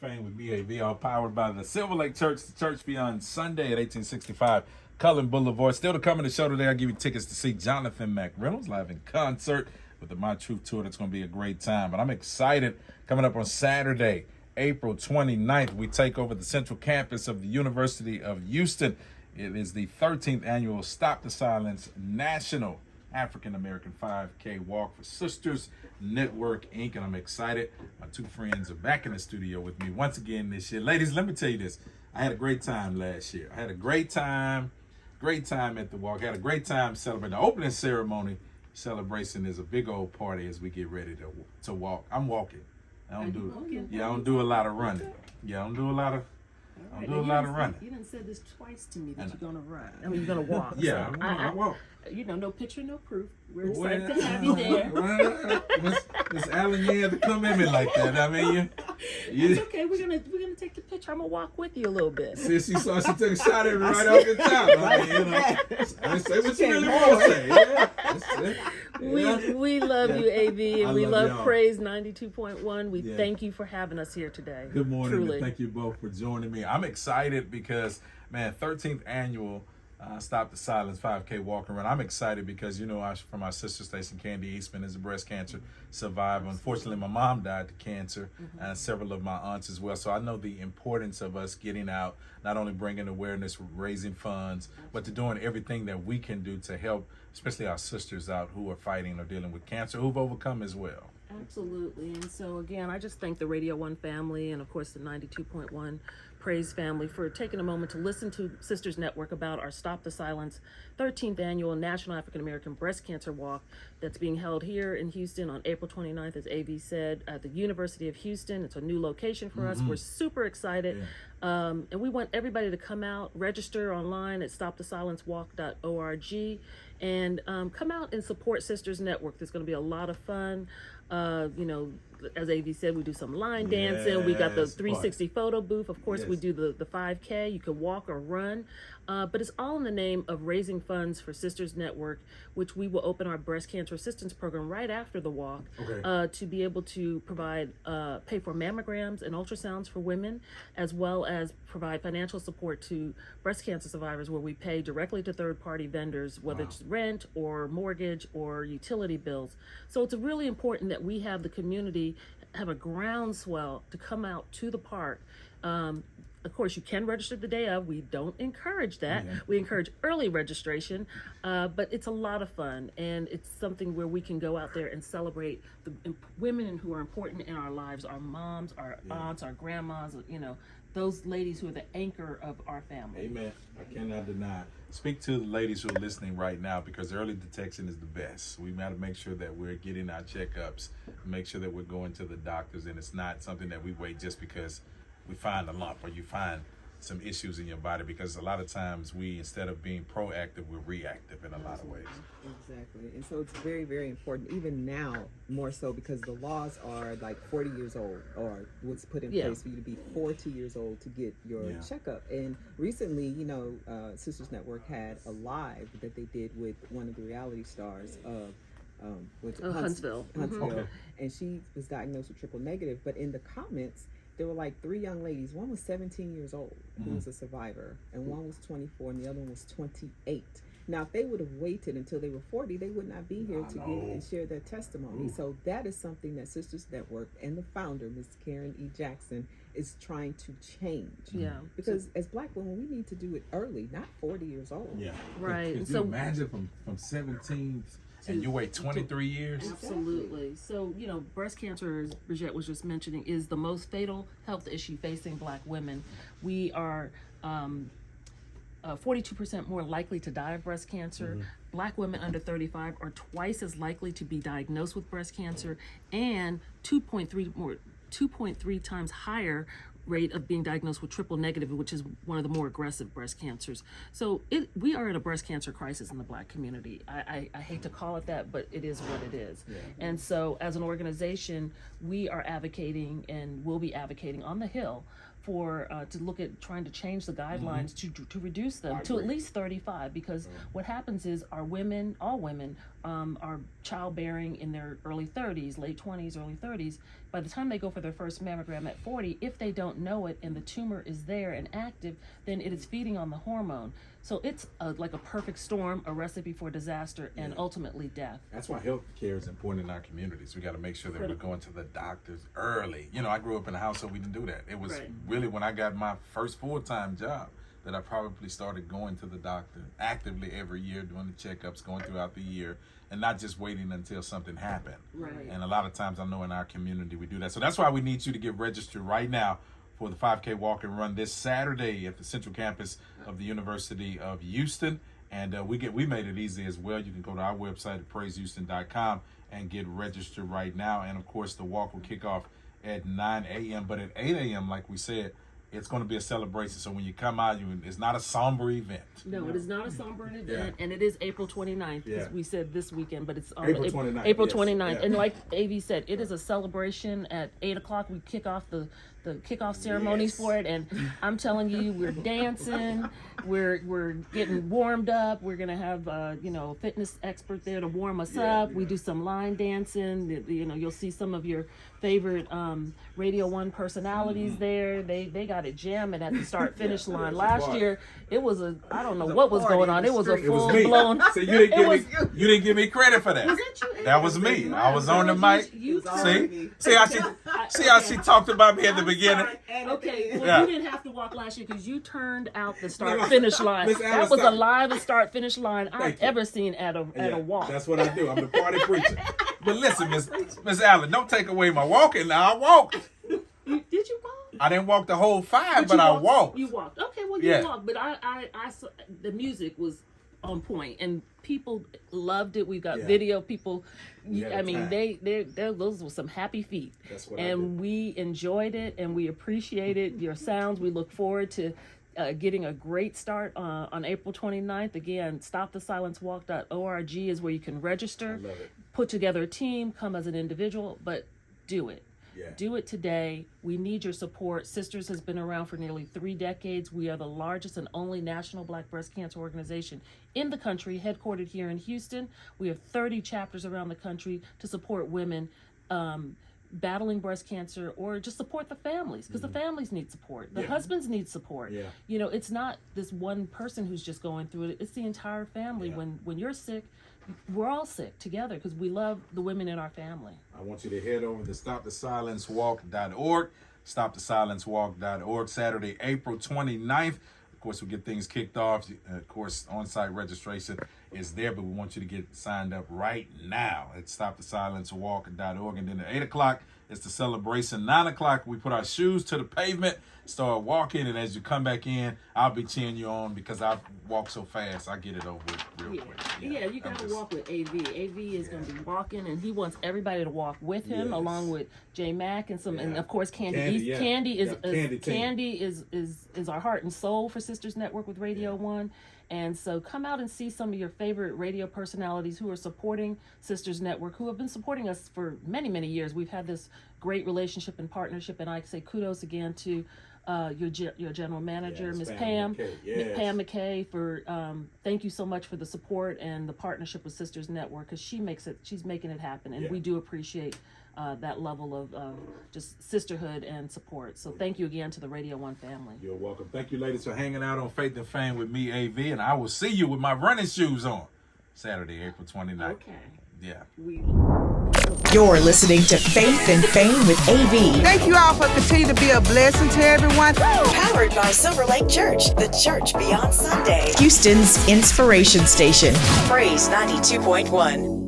Fame with BAV, all powered by the Silver Lake Church, the church beyond Sunday at 1865 Callen Boulevard. Still to come in the show today, I'll give you tickets to see Jonathan McReynolds live in concert with the My Truth Tour. That's going to be a great time. But I'm excited. Coming up on Saturday, April 29th, we take over the central campus of the University of Houston. It is the 13th annual Stop the Silence National African American 5K Walk for Sisters Network, Inc. And I'm excited. My two friends are back in the studio with me once again this year. Ladies, let me tell you this. I had a great time last year. I had a great time at the walk. I had a great time celebrating. The opening ceremony celebration is a big old party as we get ready to walk. I'm walking. I don't do a lot of running. I don't do a lot of running. You done said this twice to me that you're gonna run. I mean, you're gonna walk. Yeah, so I walk. No picture, no proof. We're excited to have you there. Miss Allen, you had to come at me like that. I mean, It's okay. We're gonna take the picture. I'm gonna walk with you a little bit. Since she saw, she took a shot at me right off the top. I mean, say what you really want to say. We love you, AV, and we love y'all. Praise 92.1. We thank you for having us here today. Good morning, Truly. and thank you both for joining me. I'm excited because, 13th annual Stop the Silence 5K Walk and Run. I'm excited because, from my sister station, Candy Eastman is a breast cancer survivor. Unfortunately, my mom died to cancer, and several of my aunts as well. So I know the importance of us getting out, not only bringing awareness, raising funds, but to doing everything that we can do to help, especially our sisters out who are fighting or dealing with cancer, who've overcome as well. Absolutely. And so, again, I just thank the Radio 1 family and, of course, the 92.1 Praise family for taking a moment to listen to Sisters Network about our Stop the Silence 13th Annual National African American Breast Cancer Walk that's being held here in Houston on April 29th, as AV said, at the University of Houston. It's a new location for us. We're super excited. Yeah. And we want everybody to come out, register online at stopthesilencewalk.org, and come out and support Sisters Network. There's going to be a lot of fun. As AV said, we do some line dancing. We got the 360 photo booth. Of course, we do the 5K. You can walk or run. But it's all in the name of raising funds for Sisters Network, which we will open our breast cancer assistance program right after the walk to be able to provide, pay for mammograms and ultrasounds for women, as well as provide financial support to breast cancer survivors where we pay directly to third-party vendors, whether it's rent or mortgage or utility bills. So it's really important that we have the community have a groundswell to come out to the park. Of course, you can register the day of. We don't encourage that. Yeah. We encourage early registration, but it's a lot of fun, and it's something where we can go out there and celebrate the women who are important in our lives, our moms, our aunts, our grandmas, those ladies who are the anchor of our family. Amen. I cannot deny. Speak to the ladies who are listening right now, because early detection is the best. We got to make sure that we're getting our checkups, make sure that we're going to the doctors, and it's not something that we wait just because we find a lump or you find some issues in your body, because a lot of times we, instead of being proactive, we're reactive in a lot of ways. Exactly. And so it's very, very important, even now more so, because the laws are like 40 years old, or what's put in place for you to be 40 years old to get your checkup. And recently, Sisters Network had a live that they did with one of the reality stars of Huntsville. And she was diagnosed with triple negative, but in the comments there were like 3 young ladies. One was 17 years old, who was a survivor, and one was 24, and the other one was 28. Now, if they would have waited until they were 40, they would not be here to get and share their testimony. So that is something that Sisters Network and the founder, Ms. Karen E. Jackson, is trying to change. Yeah. Because as Black women, we need to do it early, not 40 years old. Yeah. Right. Could you imagine from 17 and you wait 23 years? Absolutely. So, breast cancer, as Bridget was just mentioning, is the most fatal health issue facing Black women. We are 42% more likely to die of breast cancer. Black women under 35 are twice as likely to be diagnosed with breast cancer, and 2.3 times higher rate of being diagnosed with triple negative, which is one of the more aggressive breast cancers. So we are in a breast cancer crisis in the Black community. I hate to call it that, but it is what it is. Yeah. And so as an organization, we are advocating and will be advocating on the Hill for to look at trying to change the guidelines to reduce them to at least 35, because what happens is our women, all women, are childbearing in their early 30s, late 20s, early 30s, by the time they go for their first mammogram at 40, if they don't know it and the tumor is there and active, then it is feeding on the hormone. So it's like a perfect storm, a recipe for disaster and ultimately death. That's why health care is important in our communities. We got to make sure that we're going to the doctors early. You know, I grew up in a household we didn't do that. It was really when I got my first full-time job that I probably started going to the doctor actively every year, doing the checkups, going throughout the year, and not just waiting until something happened. Right. And a lot of times I know in our community we do that. So that's why we need you to get registered right now for the 5K Walk and Run this Saturday at the Central Campus of the University of Houston. And we made it easy as well. You can go to our website at praisehouston.com and get registered right now. And of course, the walk will kick off at 9 a.m. But at 8 a.m., like we said, it's going to be a celebration. So when you come out, it's not a somber event. No, it is not a somber event, and it is April 29th. Yeah. We said this weekend, but it's April 29th. April yes. 29th. Yeah. And like AV said, it is a celebration. At 8 o'clock, we kick off the kickoff ceremonies for it, and I'm telling you, we're dancing, we're getting warmed up. We're gonna have a fitness expert there to warm us up. We do some line dancing. You'll see some of your favorite Radio 1 personalities there. They got it jamming at the start finish line. Last year it was I don't know what was going on. It was a full blown. So you didn't give me credit for that. Was it you? That was me. I was on the mic. You See how she talked about me at the beginning. Okay, well, Yeah. you didn't have to walk last year because you turned out the start-finish line. Miss Allen, That was stop. the livest start-finish line I've Thank you. ever seen at a walk. That's what I do. I'm the party preacher. But listen, Miss Allen, don't take away my walking. Now I walked. Did you walk? I didn't walk the whole 5, but you I walked. You walked. Okay, well, Yeah. you walked. But I saw, the music was on point, and people loved it. We've got video. People, had a I mean, time. those were some happy feet. That's what I and we enjoyed it, and we appreciated your sounds. We look forward to getting a great start on April 29th. Again, stopthesilencewalk.org is where you can register, I love it. put together a team, come as an individual, but do it. Yeah. Do it today. We need your support. Sisters has been around for nearly 3 decades. We are the largest and only national Black breast cancer organization in the country, headquartered here in Houston. We have 30 chapters around the country to support women battling breast cancer, or just support the families, because the families need support. The husbands need support. Yeah. It's not this one person who's just going through it. It's the entire family. Yeah. When you're sick, we're all sick together because we love the women in our family. I want you to head over to stopthesilencewalk.org, stopthesilencewalk.org, Saturday, April 29th. Of course, we'll get things kicked off. Of course, on-site registration is there, but we want you to get signed up right now at stopthesilencewalk.org. And then at 8 o'clock, it's the celebration. 9 o'clock, we put our shoes to the pavement, start walking, and as you come back in, I'll be cheering you on because I walk so fast. I get it over with real quick. Yeah, you got to walk with AV. AV is going to be walking, and he wants everybody to walk with him, along with J Mac and of course Candy. Candy is our heart and soul for Sisters Network with Radio 1. And so come out and see some of your favorite radio personalities who are supporting Sisters Network, who have been supporting us for many, many years. We've had this great relationship and partnership, and I say kudos again to your general manager, Ms. Pam McKay, for thank you so much for the support and the partnership with Sisters Network, because she's making it happen, and we do appreciate that level of just sisterhood and support. So thank you again to the Radio 1 family. You're welcome. Thank you, ladies, for hanging out on Faith and Fame with me, AV, and I will see you with my running shoes on Saturday, April 29th. Okay. Yeah. You're listening to Faith and Fame with AV. Thank you all for continuing to be a blessing to everyone. Powered by Silver Lake Church, the church beyond Sunday. Houston's inspiration station. Praise 92.1.